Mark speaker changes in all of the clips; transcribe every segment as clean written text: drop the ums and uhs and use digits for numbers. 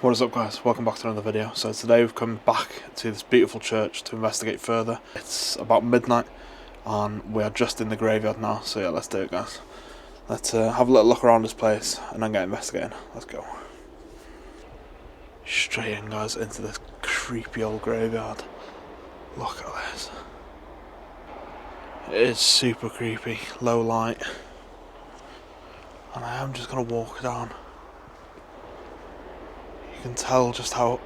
Speaker 1: What is up, guys? Welcome back to another video. So today we've come back to this beautiful church to investigate further. It's about midnight and we are just in the graveyard now, so yeah, let's do it, guys. Let's have a little look around this place and then get investigating. Let's go. Straight in, guys, into this creepy old graveyard. Look at this. It is super creepy, low light, and I am just going to walk down. You can tell just how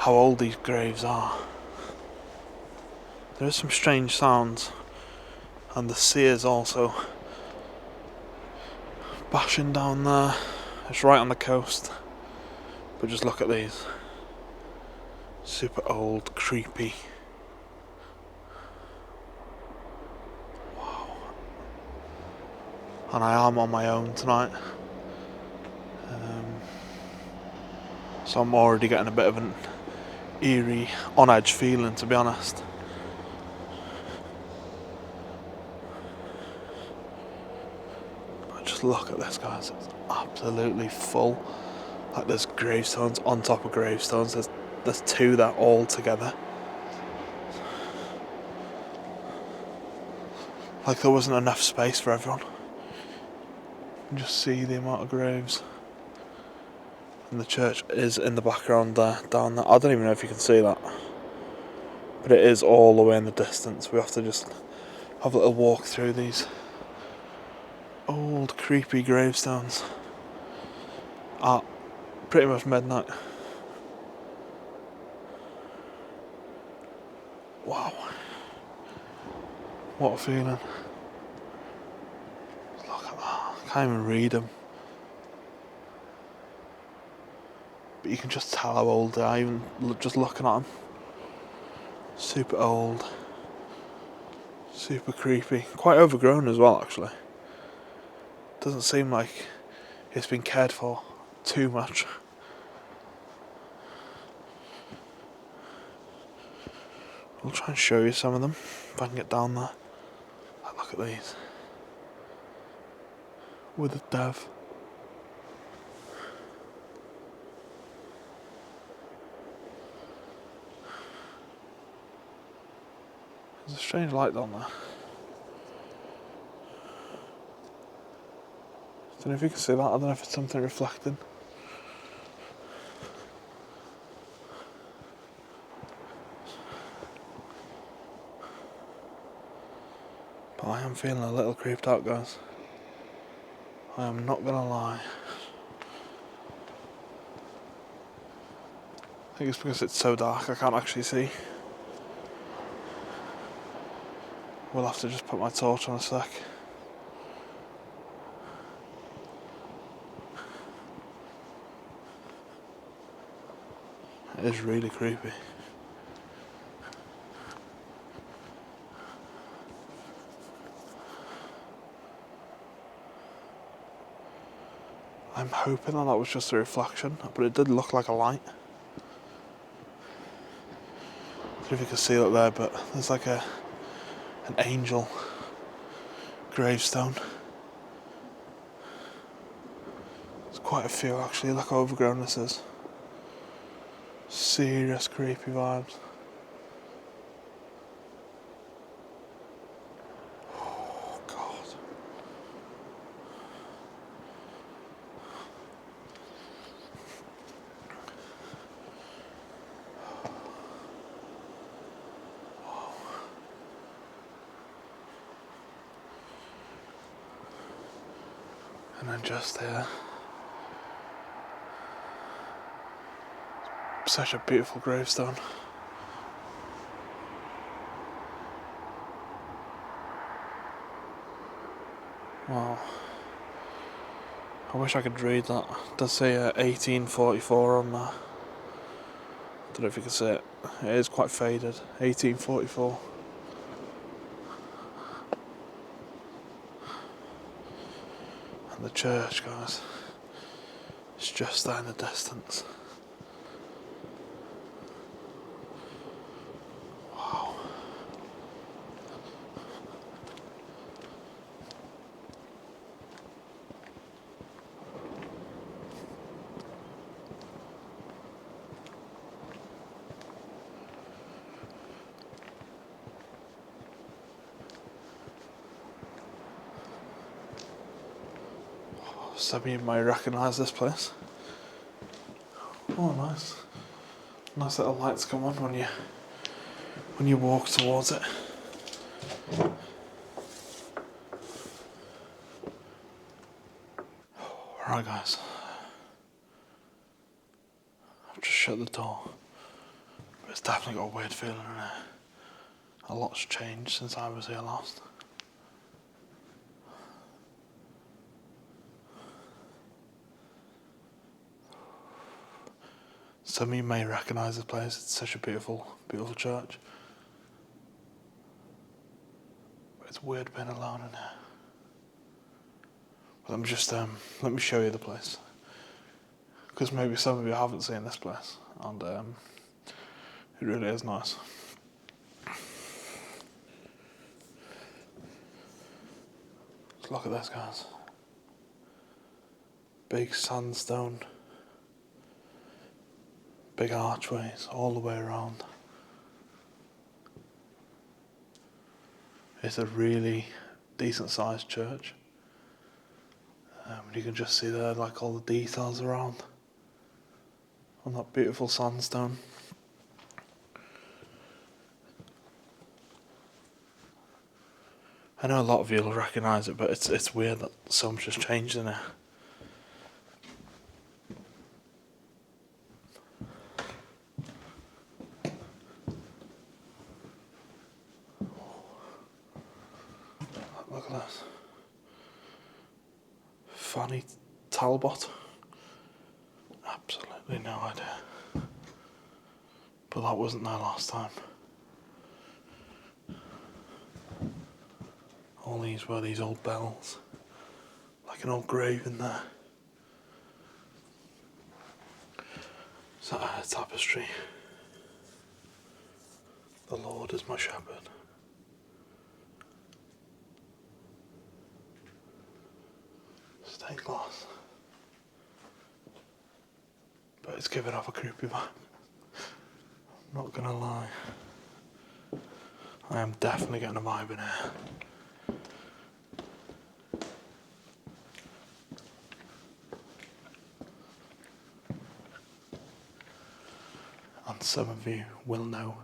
Speaker 1: old these graves are. There is some strange sounds, and the sea is also bashing down there. It's right on the coast, but just look at these. Super old, creepy. Wow. And I am on my own tonight. So I'm already getting a bit of an eerie, on-edge feeling, to be honest. But just look at this, guys. It's absolutely full. Like, there's gravestones on top of gravestones. There's two there all together. Like there wasn't enough space for everyone. You can just see the amount of graves. And the church is in the background there, down there. I don't even know if you can see that. But it is all the way in the distance. We have to just have a little walk through these old creepy gravestones at pretty much midnight. Wow. What a feeling. Look at that. I can't even read them. But you can just tell how old they are, even just looking at them. Super old. Super creepy. Quite overgrown as well, actually. Doesn't seem like it's been cared for too much. I'll try and show you some of them, if I can get down there. Look at these. With a dev. There's a strange light down there. I don't know if you can see that. I don't know if it's something reflecting. But I am feeling a little creeped out, guys. I am not gonna lie. I think it's because it's so dark I can't actually see. We'll have to just put my torch on a sec. It is really creepy. I'm hoping that was just a reflection, but it did look like a light. I don't know if you can see it there, but there's like an angel gravestone. There's quite a few actually. Look how overgrown this is. Serious creepy vibes. Oh God. And then just there, such a beautiful gravestone. Wow. I wish I could read that. It does say 1844 on there. Don't know if you can see it. It is quite faded. 1844. And the church, guys, it's just there in the distance. Wow. Some of you may recognise this place. Oh, nice. Nice little lights come on when you walk towards it. Right, guys. I've just shut the door. But it's definitely got a weird feeling in there. A lot's changed since I was here last. Some of you may recognise this place. It's such a beautiful, beautiful church. But it's weird being alone in here. But let me show you the place. Because maybe some of you haven't seen this place, and it really is nice. Just look at this, guys. Big sandstone. Big archways all the way around. It's a really decent sized church. You can just see there like all the details around on that beautiful sandstone. I know a lot of you will recognise it, but it's weird that so much has changed in it. Look at this. Fanny Talbot. Absolutely no idea. But that wasn't there last time. All these were these old bells. Like an old grave in there. Is that a tapestry? The Lord is my shepherd. Stained glass. But it's giving off a creepy vibe. I'm not gonna lie. I am definitely getting a vibe in here. And some of you will know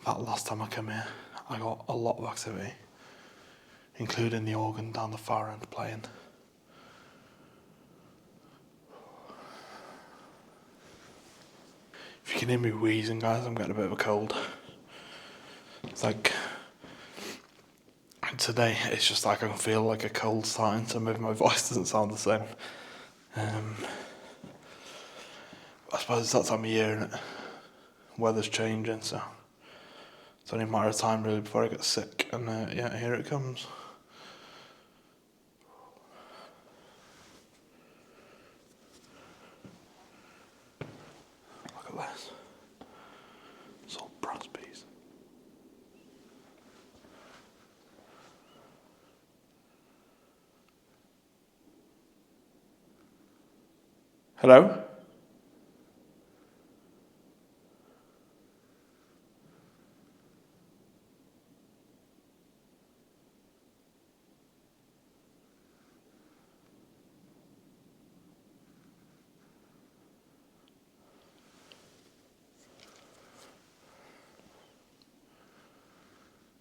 Speaker 1: that last time I came here, I got a lot of activity, including the organ down the far end playing. If you can hear me wheezing, guys, I'm getting a bit of a cold. It's like, today, it's just like I can feel like a cold starting, so maybe my voice doesn't sound the same. I suppose it's that time of year, isn't it? Weather's changing, so it's only a matter of time really before I get sick, and yeah, here it comes. Look at this. It's all brass piece. Hello?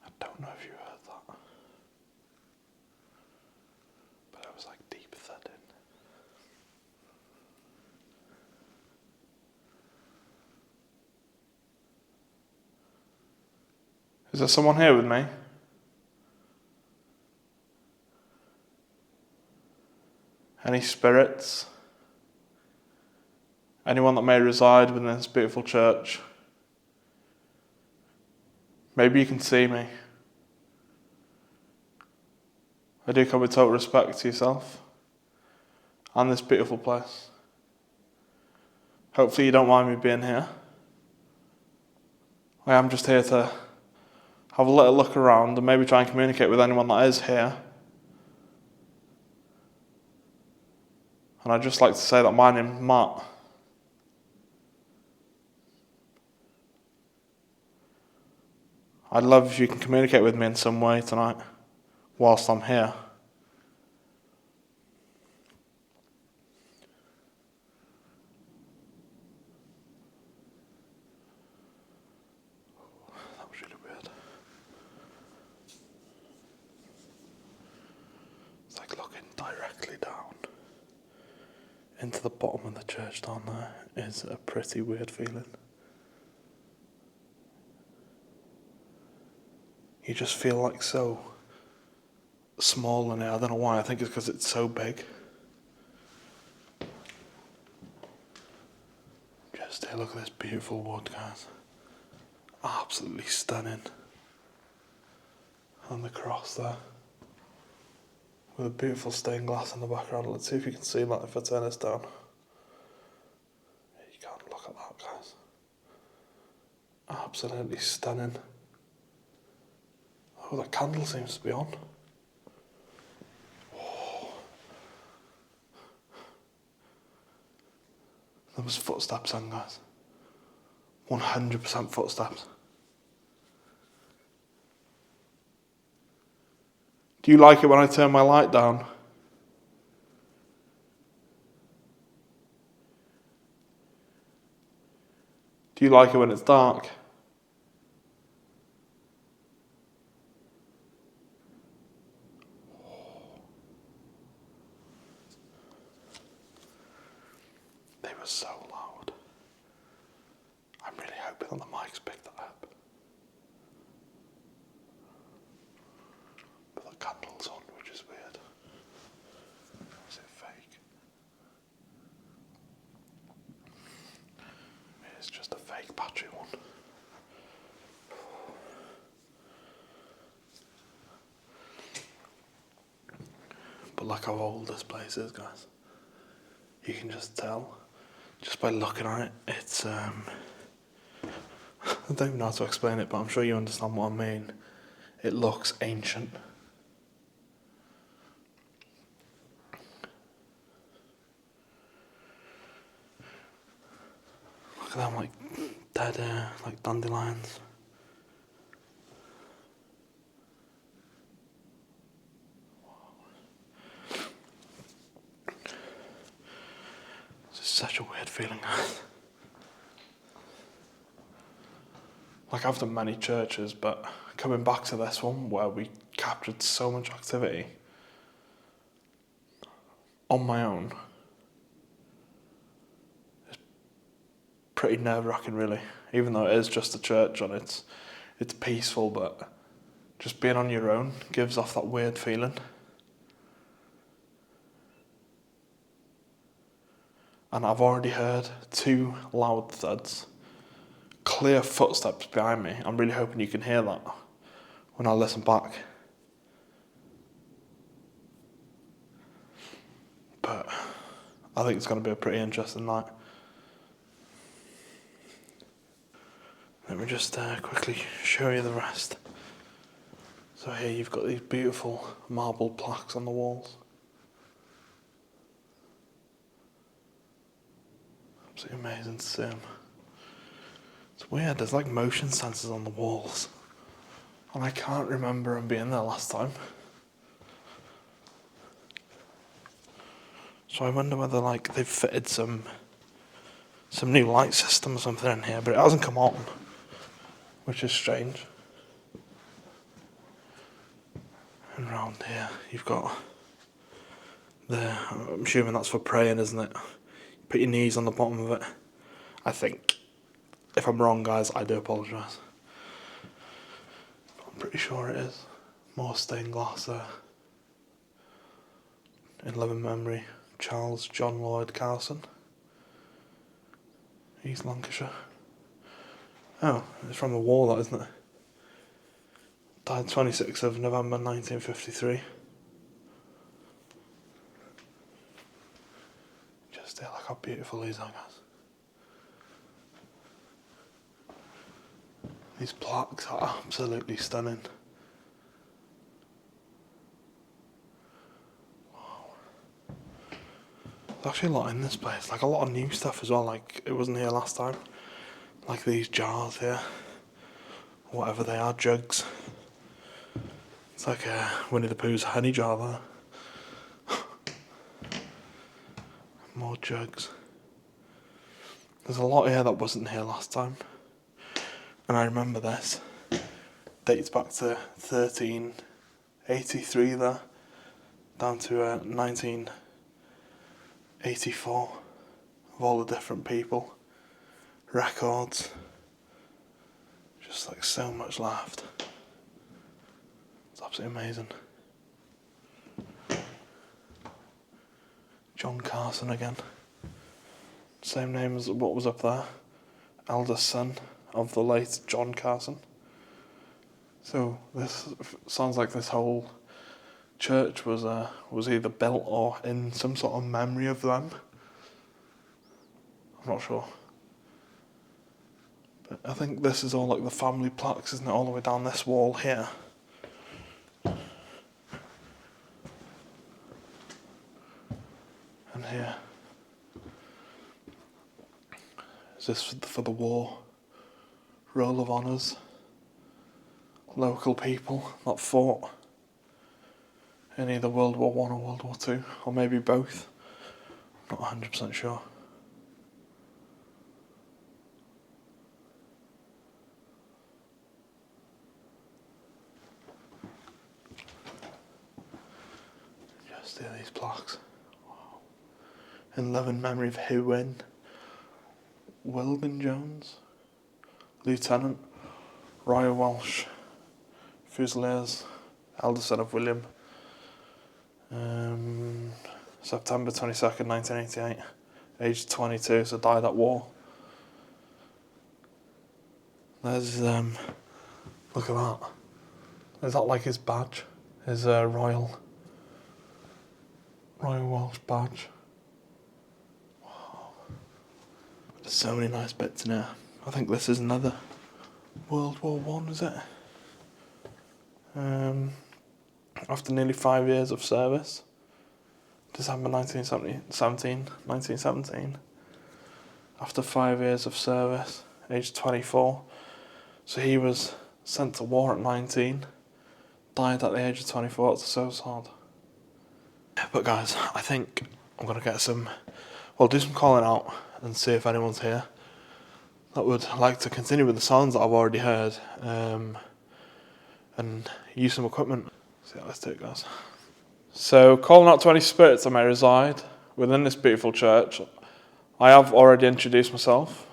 Speaker 1: I don't know if you heard that, but it was like deep thudding. Is there someone here with me? Any spirits? Anyone that may reside within this beautiful church? Maybe you can see me. I do come with total respect to yourself and this beautiful place. Hopefully you don't mind me being here. I am just here to have a little look around and maybe try and communicate with anyone that is here. And I'd just like to say that my name's Matt. I'd love if you can communicate with me in some way tonight whilst I'm here. directly down into the bottom of the church down there is a pretty weird feeling. You just feel like so small in it. I don't know why. I think it's because it's so big. Just here, look at this beautiful wood, guys. Absolutely stunning. And the cross there. With a beautiful stained glass in the background. Let's see if you can see that if I turn this down. You can't look at that, guys. Absolutely stunning. Oh, that candle seems to be on. Oh. There was footsteps then, guys. 100% footsteps. Do you like it when I turn my light down? Do you like it when it's dark? They were so loud. I'm really hoping that the mics picked that up. But the candle's on, which is weird. Is it fake? It's just a fake battery one. But look how old this place is, guys. You can just tell, just by looking at it, it's, I don't even know how to explain it, but I'm sure you understand what I mean. It looks ancient. Look at them, like, dead, like dandelions. It's such a weird feeling. Like, I've done many churches, but coming back to this one where we captured so much activity on my own, it's pretty nerve-wracking, really. Even though it is just a church and it's peaceful, but just being on your own gives off that weird feeling. And I've already heard 2 loud thuds, clear footsteps behind me. I'm really hoping you can hear that when I listen back. But I think it's going to be a pretty interesting night. Let me just quickly show you the rest. So here you've got these beautiful marble plaques on the walls. Absolutely amazing to see them. It's weird, there's like motion sensors on the walls. And I can't remember them being there last time. So I wonder whether like they've fitted some new light system or something in here, but it hasn't come on, which is strange. And around here you've got I'm assuming that's for praying, isn't it? Put your knees on the bottom of it, I think. If I'm wrong, guys, I do apologise. I'm pretty sure it is. More stained glass there. In loving memory, Charles John Lloyd Carson, East Lancashire. Oh, it's from the war, that, isn't it? Died 26th of November 1953. Just look how beautiful these are, guys. These plaques are absolutely stunning. Wow. There's actually a lot in this place, like a lot of new stuff as well, like it wasn't here last time. Like these jars here, whatever they are, jugs. It's like Winnie the Pooh's honey jar there. More jugs. There's a lot here that wasn't here last time. And I remember this. Dates back to 1383 there. Down to 84 of all the different people, records, just like so much left. It's absolutely amazing. John Carson again, same name as what was up there, eldest son of the late John Carson. So this sounds like this whole church was either built or in some sort of memory of them. I'm not sure. But I think this is all like the family plaques, isn't it? All the way down this wall here. And here. Is this for the war? Roll of Honours. Local people that fought in either World War One or World War Two, or maybe both. Not 100% sure. Just hear these plaques. Wow. In loving memory of who in? Wilburn Jones, Lieutenant, Royal Welsh Fusiliers, eldest son of William. September 22nd, 1988, aged 22, so died at war. There's, look at that. Is that like his badge? His Royal Welsh badge. Wow. There's so many nice bits in here. I think this is another World War One, is it? After nearly 5 years of service, December 1917, after 5 years of service, aged 24. So he was sent to war at 19, died at the age of 24. It's so sad. But guys, I think I'm going to do some calling out and see if anyone's here that would like to continue with the sounds that I've already heard, and use some equipment. So yeah, let's do it, guys. So, calling out to any spirits that may reside within this beautiful church. I have already introduced myself,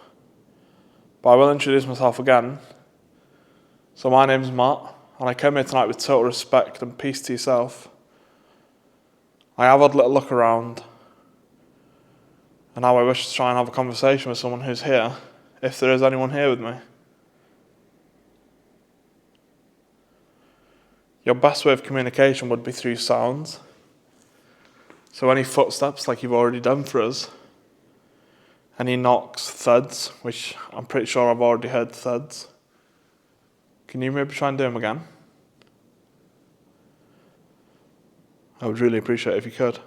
Speaker 1: but I will introduce myself again. So my name's Matt, and I come here tonight with total respect and peace to yourself. I have had a little look around, and now I wish to try and have a conversation with someone who's here, if there is anyone here with me. Your best way of communication would be through sounds. So any footsteps, like you've already done for us, any knocks, thuds, which I'm pretty sure I've already heard thuds. Can you maybe try and do them again? I would really appreciate it if you could.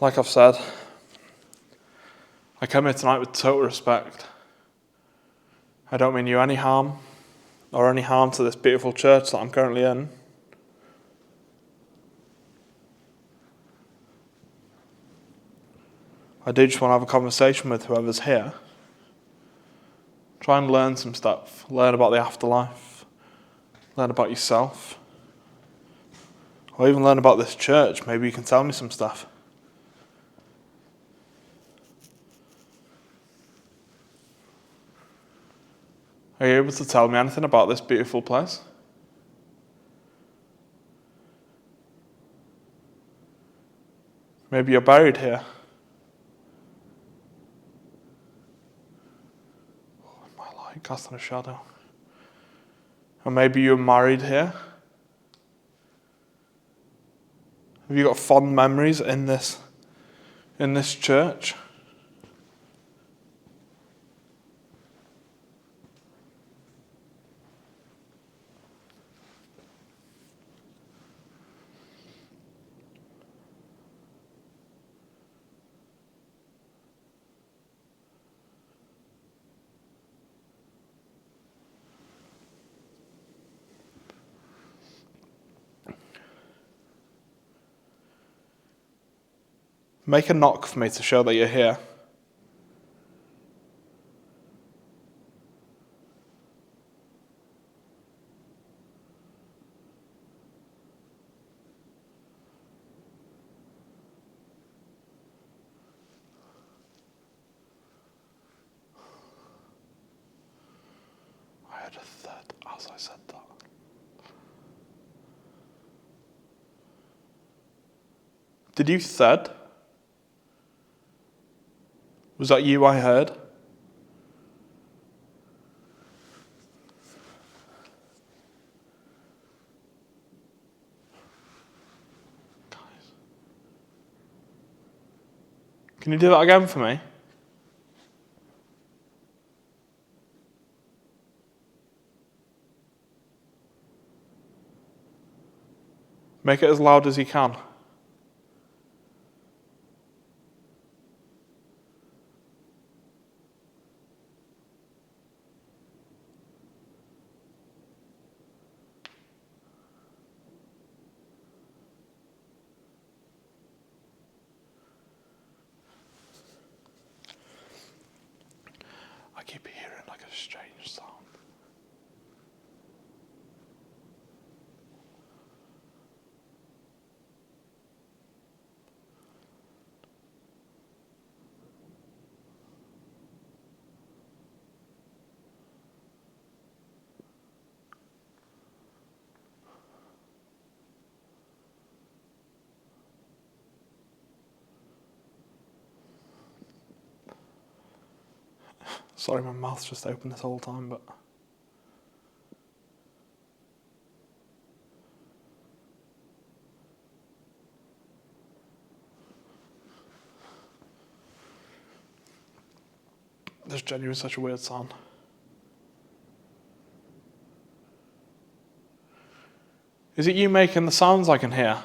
Speaker 1: Like I've said, I come here tonight with total respect. I don't mean you any harm, or any harm to this beautiful church that I'm currently in. I do just want to have a conversation with whoever's here. Try and learn some stuff. Learn about the afterlife. Learn about yourself. Or even learn about this church. Maybe you can tell me some stuff. Are you able to tell me anything about this beautiful place? Maybe you're buried here. My light cast on a shadow. Or maybe you're married here. Have you got fond memories in this church? Make a knock for me to show that you're here. I heard a thud as I said that. Did you thud? Was that you I heard? Guys. Can you do that again for me? Make it as loud as you can. I keep hearing like a strange sound. Sorry, my mouth's just open this whole time, but... There's genuinely such a weird sound. Is it you making the sounds I can hear?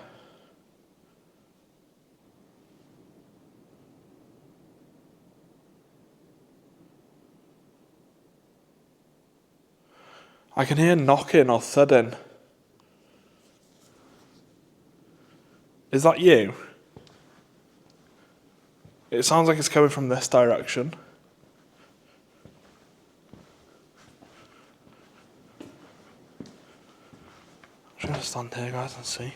Speaker 1: I can hear knocking or thudding. Is that you? It sounds like it's coming from this direction. I'm just gonna stand here, guys, and see.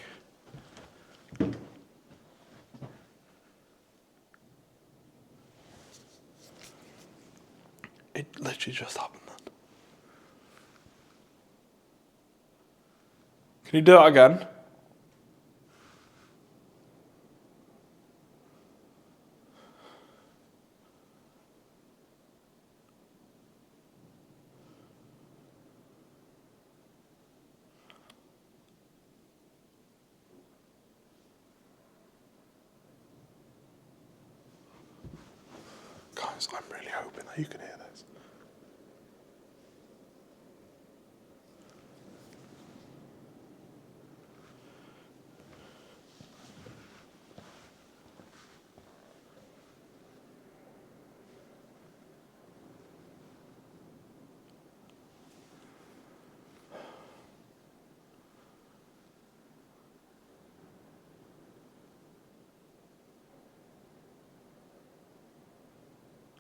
Speaker 1: It literally just happened then. Can you do it again? Guys, I'm really hoping that you can hear this.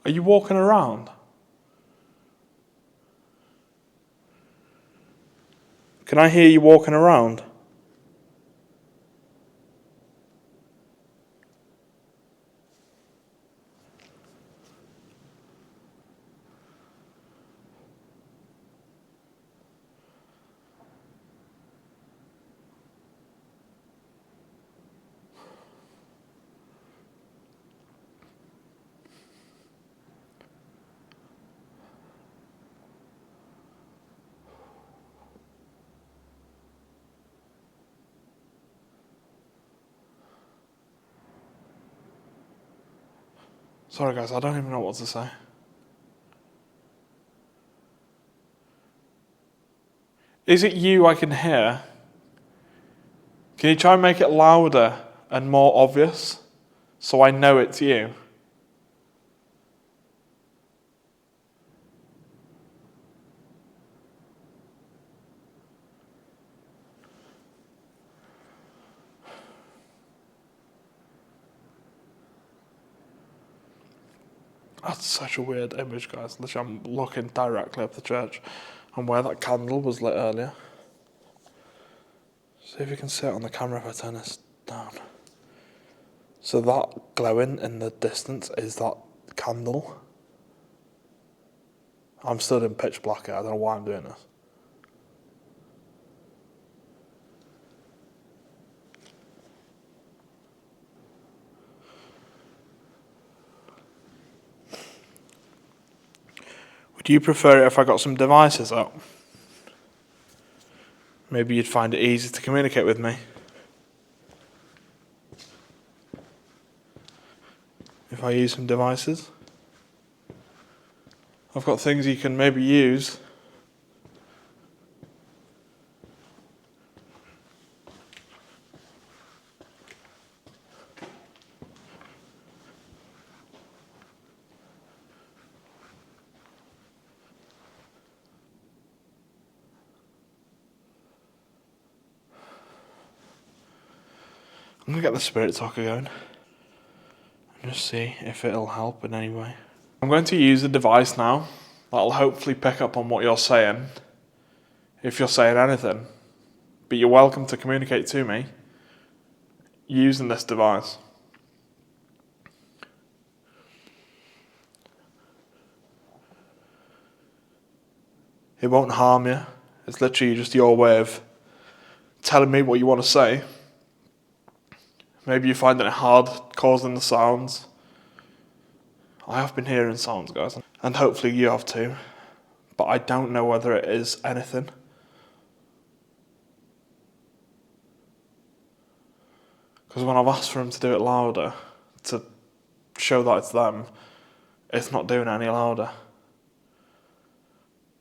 Speaker 1: Are you walking around? Can I hear you walking around? Sorry guys, I don't even know what to say. Is it you I can hear? Can you try and make it louder and more obvious so I know it's you? That's such a weird image, guys. Literally, I'm looking directly up the church and where that candle was lit earlier. See if you can see it on the camera if I turn this down. So that glowing in the distance is that candle. I'm stood in pitch black here. I don't know why I'm doing this. Would you prefer it if I got some devices out? Maybe you'd find it easy to communicate with me. If I use some devices? I've got things you can maybe use. I'm going to get the spirit talker going and just see if it'll help in any way. I'm going to use a device now that'll hopefully pick up on what you're saying, if you're saying anything. But you're welcome to communicate to me using this device. It won't harm you. It's literally just your way of telling me what you want to say. Maybe you're finding it hard causing the sounds. I have been hearing sounds, guys, and hopefully you have too. But I don't know whether it is anything. Because when I've asked for them to do it louder, to show that it's them, it's not doing it any louder.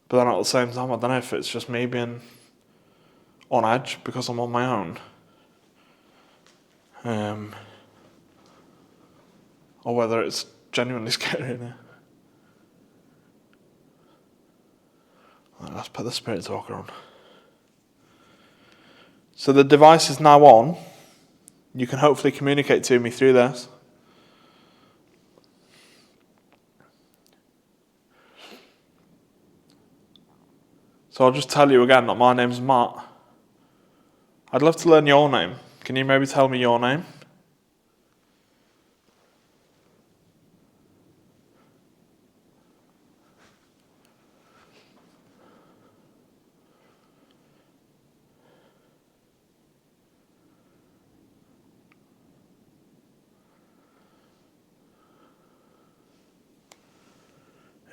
Speaker 1: But then at the same time, I don't know if it's just me being on edge because I'm on my own. Or whether it's genuinely scary in here. Right, let's put the spirit talker on. So the device is now on. You can hopefully communicate to me through this. So I'll just tell you again that my name's Matt. I'd love to learn your name. Can you maybe tell me your name?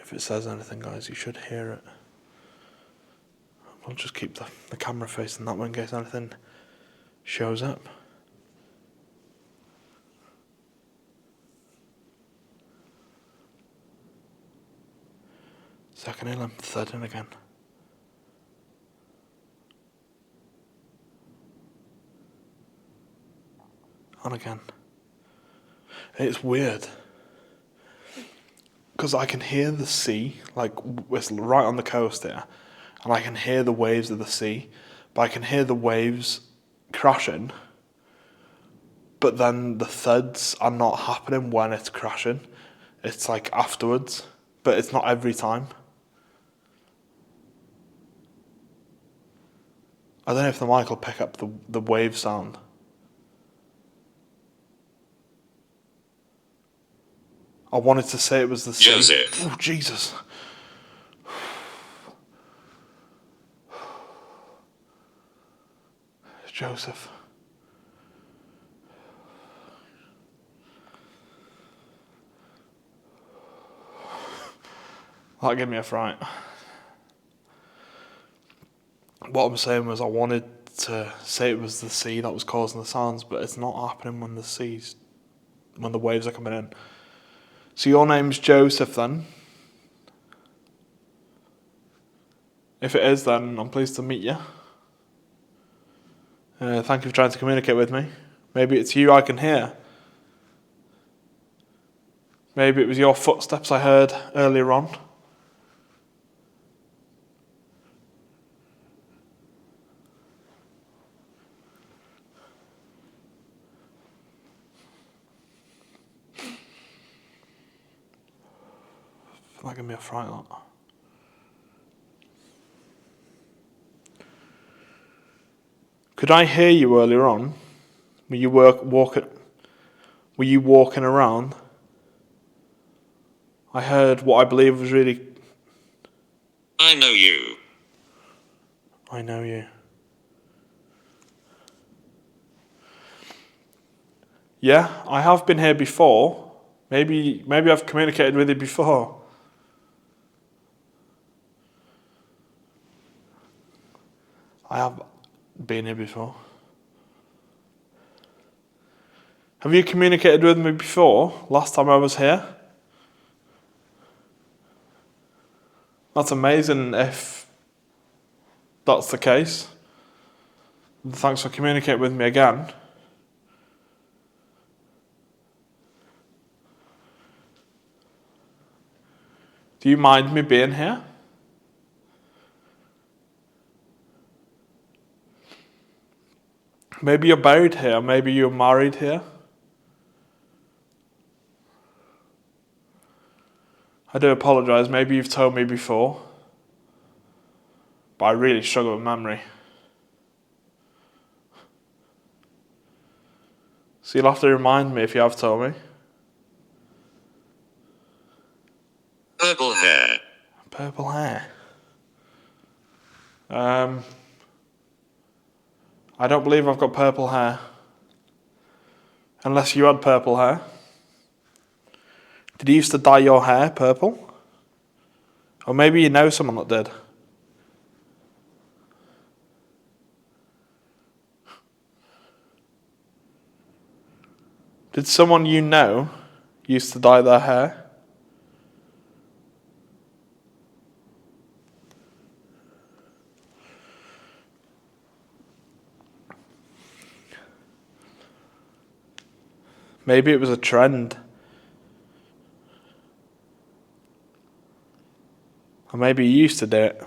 Speaker 1: If it says anything, guys, you should hear it. I'll just keep the camera facing that way in case anything shows up. Second hill, I'm thudding again. On again. It's weird. Because I can hear the sea, like it's right on the coast here, and I can hear the waves of the sea, but I can hear the waves crashing, but then the thuds are not happening when it's crashing. It's like afterwards, but it's not every time. I don't know if the mic will pick up the wave sound. I wanted to say it was the sea.
Speaker 2: Joseph.
Speaker 1: Oh, Jesus. Joseph. That gave me a fright. What I'm saying was I wanted to say it was the sea that was causing the sounds, but it's not happening when when the waves are coming in. So your name's Joseph then? If it is, then I'm pleased to meet you. Thank you for trying to communicate with me. Maybe it's you I can hear. Maybe it was your footsteps I heard earlier on. That gave me a fright, that. Could I hear you earlier on? Were you walking around? I heard what I believe was really...
Speaker 2: I know you.
Speaker 1: I know you. Yeah, I have been here before. Maybe I've communicated with you before. I have been here before. Have you communicated with me before, last time I was here? That's amazing if that's the case. Thanks for communicating with me again. Do you mind me being here? Maybe you're buried here, maybe you're married here. I do apologise, maybe you've told me before, but I really struggle with memory. So you'll have to remind me if you have told me.
Speaker 2: Purple hair.
Speaker 1: Purple hair. I don't believe I've got purple hair. Unless you had purple hair. Did you used to dye your hair purple? Or maybe you know someone that did. Did someone you know used to dye their hair? Maybe it was a trend. Or maybe you used to do it.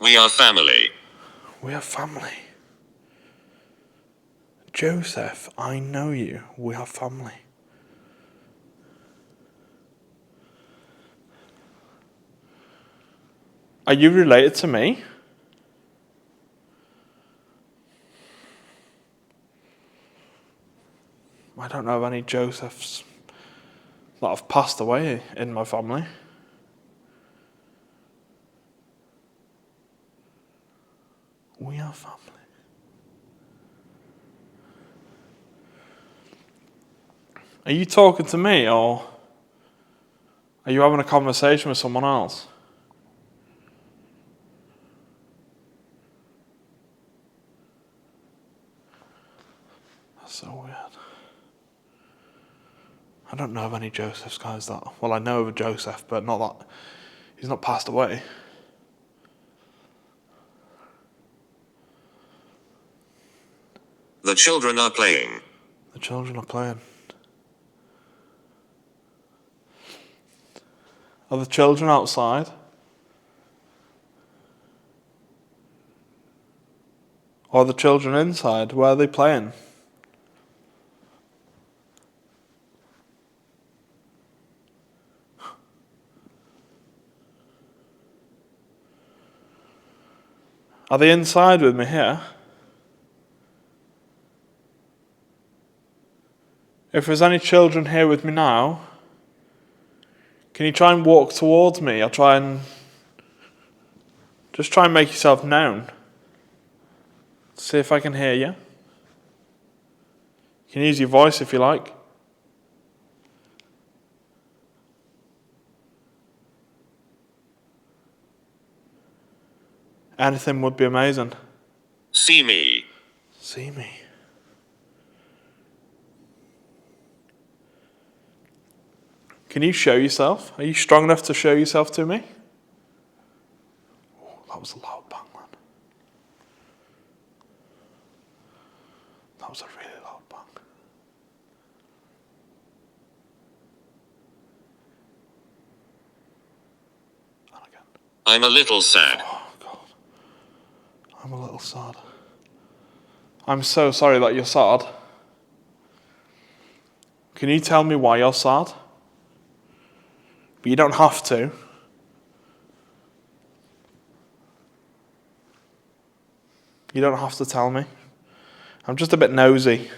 Speaker 2: We are family.
Speaker 1: We are family. Joseph, I know you. We are family. Are you related to me? I don't know of any Josephs that have passed away in my family. We are family. Are you talking to me, or are you having a conversation with someone else? That's so weird. I don't know of any Josephs, guys. Well, I know of a Joseph, but not that. He's not passed away.
Speaker 2: The children are playing.
Speaker 1: The children are playing. Are the children outside? Or are the children inside? Where are they playing? Are they inside with me here? If there's any children here with me now, can you try and walk towards me? I'll try and make yourself known. See if I can hear you. You can use your voice if you like. Anything would be amazing.
Speaker 2: See me.
Speaker 1: See me. Can you show yourself? Are you strong enough to show yourself to me? Oh, that was a loud bang, man. That was a really loud bang. And again.
Speaker 2: I'm a little sad.
Speaker 1: Oh, God. I'm a little sad. I'm so sorry that you're sad. Can you tell me why you're sad? But you don't have to. You don't have to tell me. I'm just a bit nosy.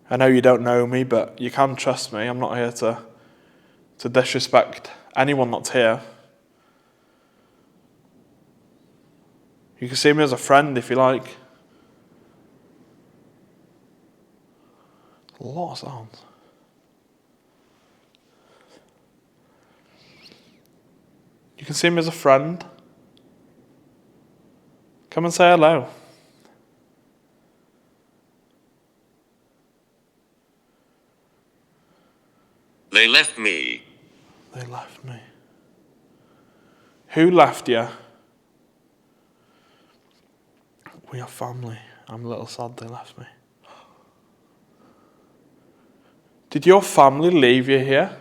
Speaker 1: I know you don't know me, but you can trust me. I'm not here to disrespect anyone that's here. You can see me as a friend if you like. A lot of sounds. You can see me as a friend. Come and say hello.
Speaker 2: They left me.
Speaker 1: They left me. Who left you? We are family. I'm a little sad they left me. Did your family leave you here?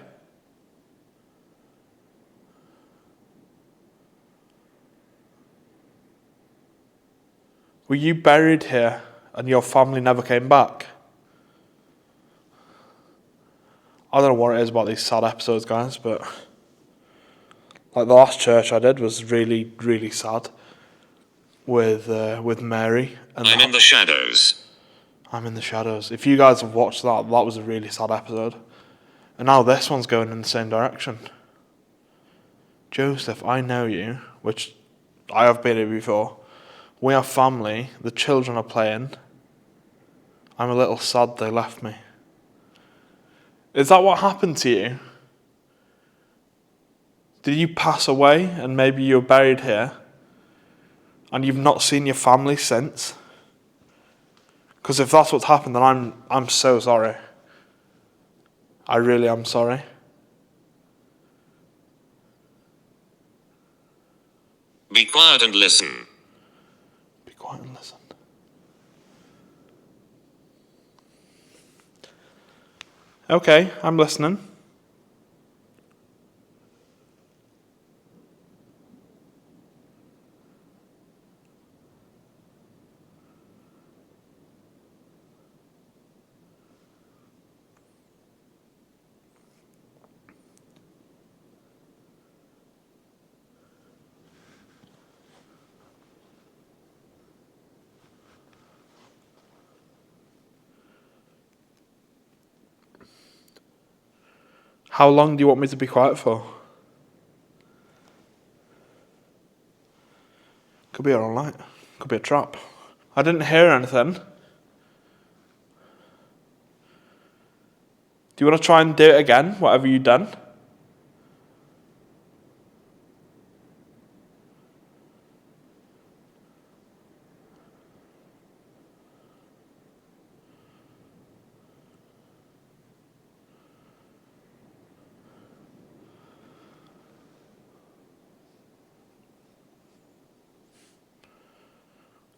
Speaker 1: Were you buried here and your family never came back? I don't know what it is about these sad episodes, guys, but like the last church I did was really, really sad with Mary. And
Speaker 2: I'm in the shadows.
Speaker 1: I'm in the shadows. If you guys have watched that, that was a really sad episode. And now this one's going in the same direction. Joseph, I know you, which I have been here before. We are family. The children are playing. I'm a little sad they left me. Is that what happened to you? Did you pass away and maybe you're buried here and you've not seen your family since? Because if that's what's happened, then I'm so sorry. I really am sorry.
Speaker 2: Be quiet and listen.
Speaker 1: Be quiet and listen. Okay, I'm listening. How long do you want me to be quiet for? Could be all night. Could be a trap. I didn't hear anything. Do you want to try and do it again, whatever you've done?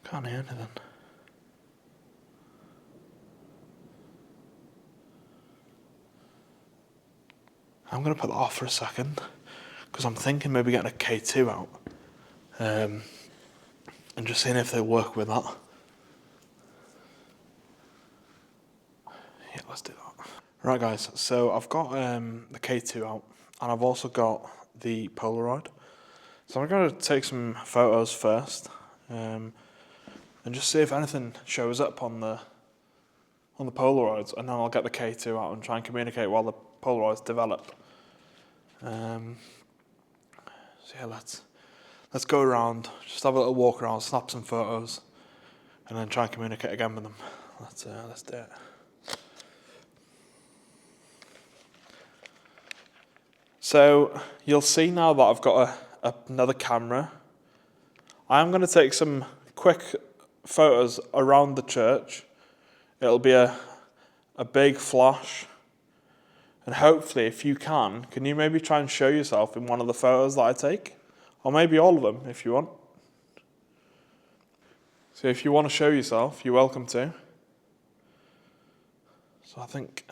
Speaker 1: Can't hear anything. I'm going to put that off for a second because I'm thinking maybe getting a K2 out and just seeing if they work with that. Yeah, let's do that. Right, guys, so I've got the K2 out and I've also got the Polaroid. So I'm going to take some photos first and just see if anything shows up on the Polaroids, and then I'll get the K2 out and try and communicate while the Polaroids develop. So yeah, let's go around, just have a little walk around, snap some photos, and then try and communicate again with them. Let's do it. So you'll see now that I've got another camera. I'm going to take some quick photos around the church. It'll be a big flash, And hopefully, if you can you maybe try and show yourself in one of the photos that I take? Or maybe all of them, if you want. So if you want to show yourself, you're welcome to. So I think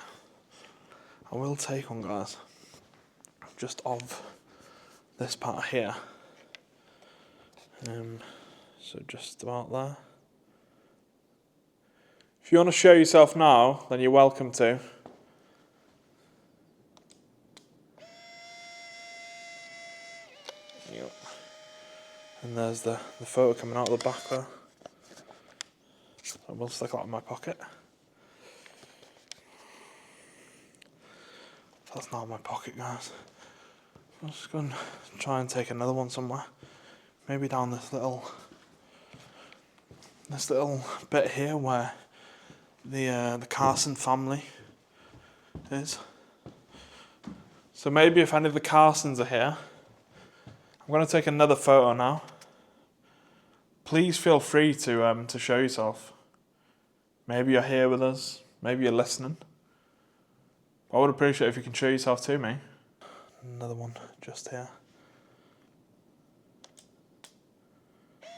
Speaker 1: I will take one, guys. Just of this part here. So just about there. If you want to show yourself now, then you're welcome to. Yep. And there's the photo coming out of the back there. I will stick that in my pocket. That's not in my pocket, guys. I'm just going to try and take another one somewhere. Maybe down this little bit here where the Carson family is. So maybe if any of the Carsons are here, I'm going to take another photo now. Please feel free to show yourself. Maybe you're here with us. Maybe you're listening. I would appreciate if you can show yourself to me. Another one just here. There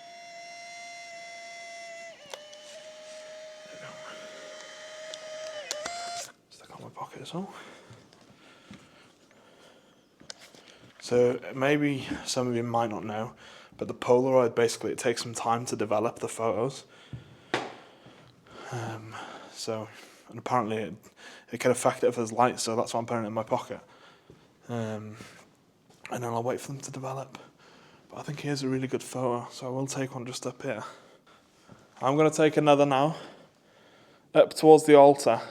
Speaker 1: we go. Stick on my pocket as well. So maybe some of you might not know, but the Polaroid, basically it takes some time to develop the photos. And apparently it can affect it if there's light, so that's why I'm putting it in my pocket. And then I'll wait for them to develop. But I think here's a really good photo, so I will take one just up here. I'm going to take another now, up towards the altar.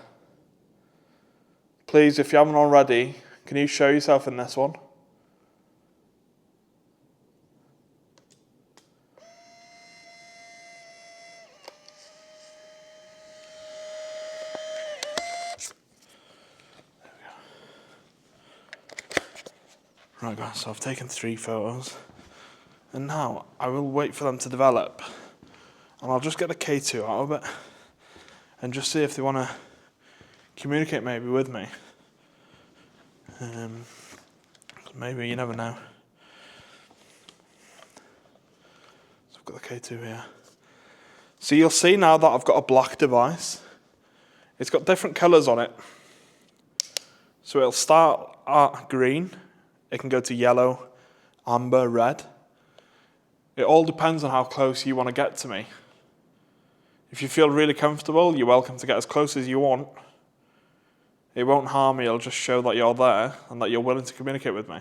Speaker 1: Please, if you haven't already, can you show yourself in this one? Right guys, so I've taken 3 photos, and now I will wait for them to develop, and I'll just get the K2 out of it, and just see if they want to communicate maybe with me. Maybe, you never know. So I've got the K2 here. So you'll see now that I've got a black device. It's got different colours on it. So it'll start at green. It can go to yellow, amber, red. It all depends on how close you want to get to me. If you feel really comfortable, you're welcome to get as close as you want. It won't harm me, it'll just show that you're there and that you're willing to communicate with me.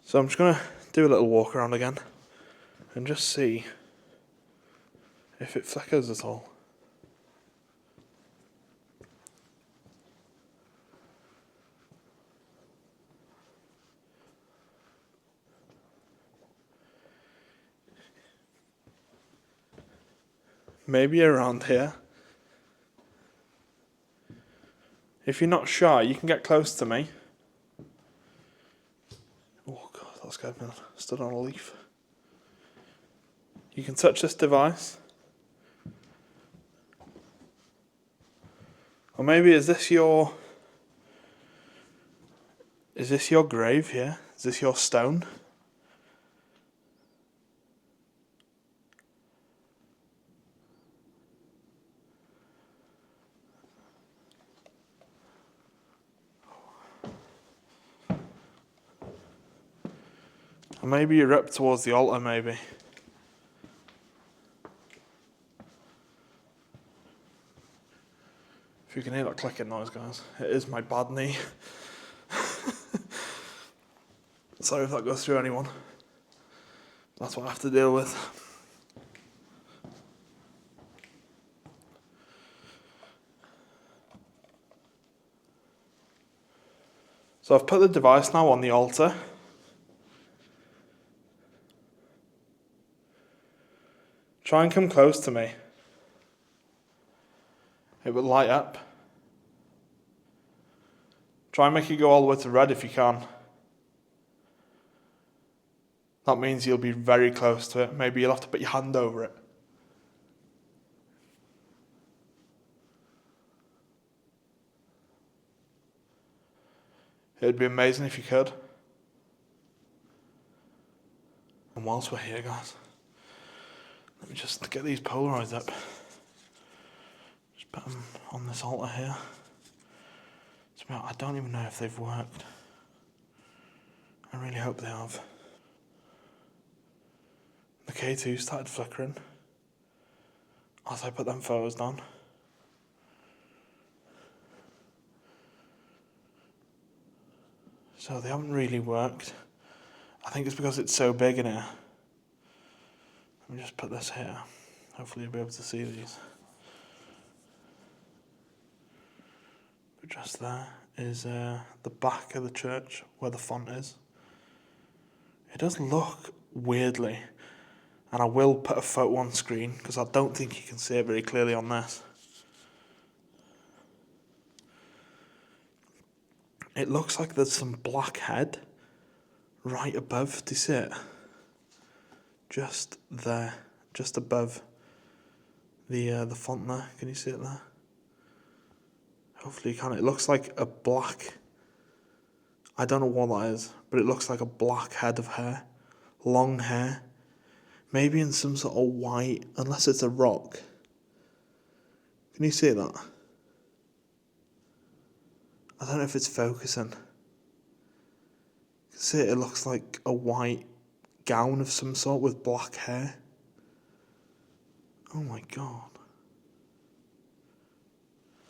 Speaker 1: So I'm just going to do a little walk around again and just see if it flickers at all. Maybe around here. If you're not shy, you can get close to me. Oh god, that scared me. Stood on a leaf. You can touch this device. Or maybe is this your grave here? Is this your stone? Or maybe you're up towards the altar, maybe. If you can hear that clicking noise, guys, it is my bad knee. Sorry if that goes through anyone. That's what I have to deal with. So I've put the device now on the altar. Try and come close to me. It will light up. Try and make it go all the way to red if you can. That means you'll be very close to it. Maybe you'll have to put your hand over it. It would be amazing if you could. And whilst we're here, guys, let me just get these Polaroids up. Just put them on this altar here. I don't even know if they've worked. I really hope they have. The K2 started flickering as I put them photos down. So they haven't really worked. I think it's because it's so big in here. Let me just put this here. Hopefully you'll be able to see these. But just there is the back of the church where the font is. It does look weirdly, and I will put a photo on screen because I don't think you can see it very clearly on this. It looks like there's some black head right above. Do you see it? Just there, just above the font there. Can you see it there? Hopefully you can. It looks like a black, I don't know what that is, but it looks like a black head of hair. Long hair. Maybe in some sort of white, unless it's a rock. Can you see that? I don't know if it's focusing. You can see it looks like a white gown of some sort with black hair. Oh my god.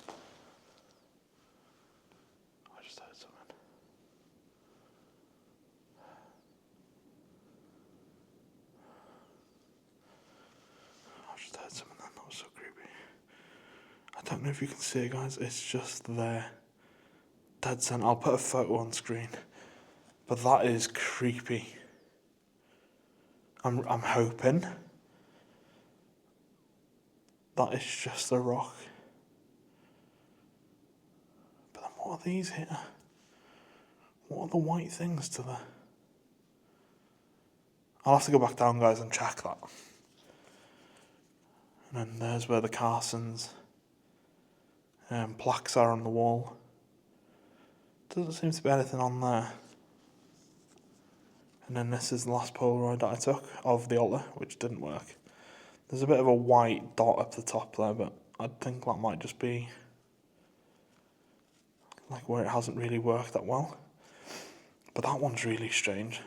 Speaker 1: I just heard something. I just heard something that was so creepy. I don't know if you can see it, guys. It's just there. Dead center. I'll put a photo on screen. But that is creepy. I'm hoping that is just a rock. But then what are these here? What are the white things to the... I'll have to go back down, guys, and check that. And then there's where the Carsons plaques are on the wall. Doesn't seem to be anything on there. And then this is the last Polaroid that I took of the altar, which didn't work. There's a bit of a white dot up the top there, but I think that might just be like where it hasn't really worked that well. But that one's really strange.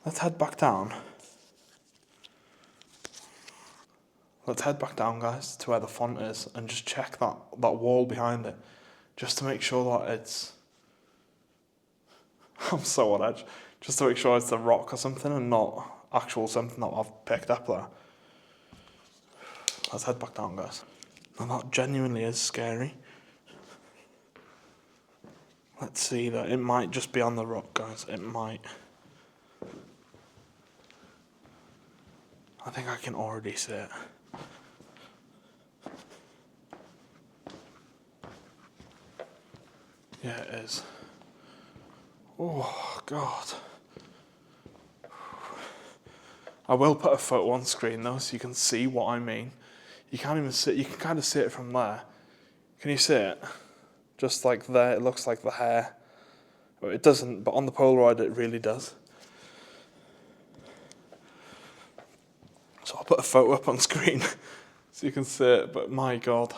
Speaker 1: Let's head back down. Let's head back down, guys, to where the font is and just check that wall behind it, just to make sure that it's... I'm so on edge. Just to make sure it's a rock or something and not actual something that I've picked up there. Let's head back down, guys. Now that genuinely is scary. Let's see that. It might just be on the rock, guys. It might. I think I can already see it. Yeah, it is. Oh, God. I will put a photo on screen, though, so you can see what I mean. You can't even see it. You can kind of see it from there. Can you see it? Just like there, it looks like the hair. Well, it doesn't, but on the Polaroid, it really does. So I'll put a photo up on screen so you can see it, but my God.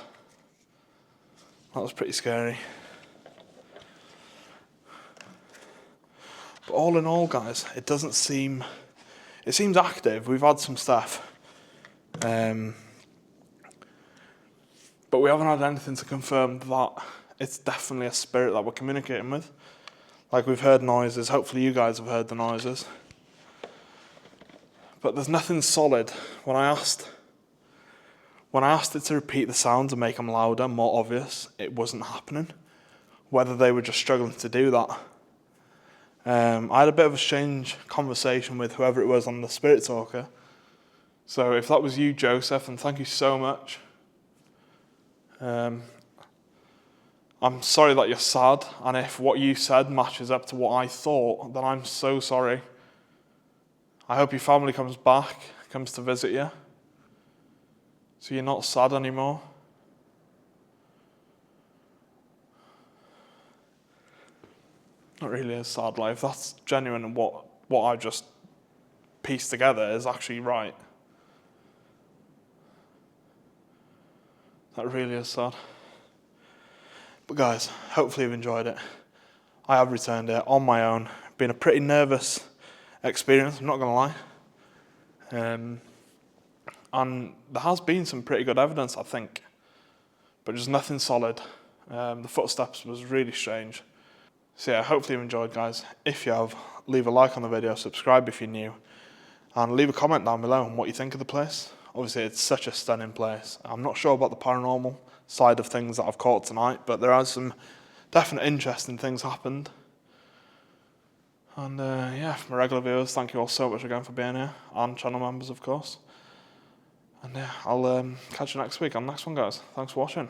Speaker 1: That was pretty scary. But all in all, guys, it doesn't seem... It seems active. We've had some stuff. But we haven't had anything to confirm that it's definitely a spirit that we're communicating with. Like, we've heard noises. Hopefully you guys have heard the noises. But there's nothing solid. When I asked it to repeat the sounds and make them louder, more obvious, it wasn't happening. Whether they were just struggling to do that. I had a bit of a strange conversation with whoever it was on the Spirit Talker. So if that was you, Joseph, then thank you so much. I'm sorry that you're sad, and if what you said matches up to what I thought, then I'm so sorry. I hope your family comes back, comes to visit you, so you're not sad anymore. That really is sad. Like, if that's genuine and what I just pieced together is actually right, that really is sad. But guys, hopefully you've enjoyed it. I have returned it on my own. Been a pretty nervous experience, I'm not going to lie. And there has been some pretty good evidence, I think, but just nothing solid. The footsteps was really strange. So yeah, hopefully you enjoyed, guys. If you have, leave a like on the video, subscribe if you're new, and leave a comment down below on what you think of the place. Obviously, it's such a stunning place. I'm not sure about the paranormal side of things that I've caught tonight, but there are some definite interesting things happened. And yeah, for my regular viewers, thank you all so much again for being here, and channel members, of course. And yeah, I'll catch you next week on the next one, guys. Thanks for watching.